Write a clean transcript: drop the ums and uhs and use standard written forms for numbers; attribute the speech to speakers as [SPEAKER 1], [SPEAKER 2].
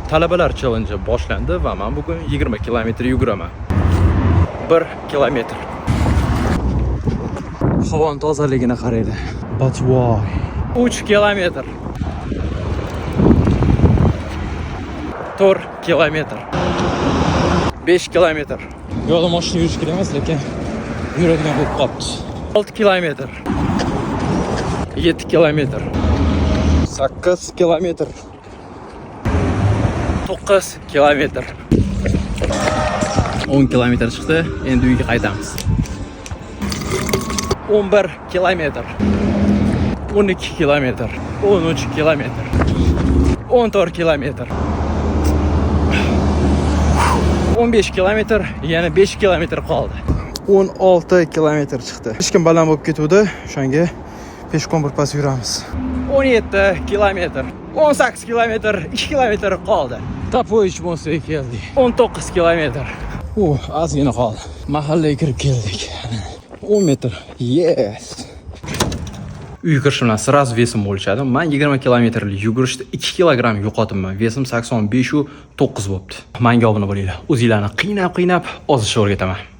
[SPEAKER 1] Talabalar challenge boshlandi va men bugun 20 kilometr yuguraman. 1 kilometr. Havoning tozaligini qaraydi. But why? 3 kilometr. 4 kilometr. 5 kilometr. Yo'lda mashina yurish kerak emas, lekin yuradigan bo'lib qolibdi. 6 kilometr. 7 kilometr. 8 kilometr. 9 kilometr. 10 kilometr chiqdi. Endi uyga qaytamiz. 11 kilometr. 12 kilometr. 13 kilometr. 14 kilometr. 15 kilometr, yana 5 kilometr qoldi. 16 kilometr chiqdi. Hech kim baland bo'lib ketuvdi, o'shanga peshqon bir pas yuramiz. 17 kilometr. 18 kilometr, 2 kilometr qoldi. Tapoyich mostiga keldik. 19 kilometr. Ozgina qoldi. Mahallaga kirib keldik. 10 metr. Yes. Uyga kirishimdan sraz vesim o'lchadi. Men 20 kilometrlik yugurishda 2 kilogramm yo'qotibman. Vesim 85 u 9 bo'libdi. Menga obuna bo'linglar. O'zinglarni qiynab-qiynab ozishga o'rgataman.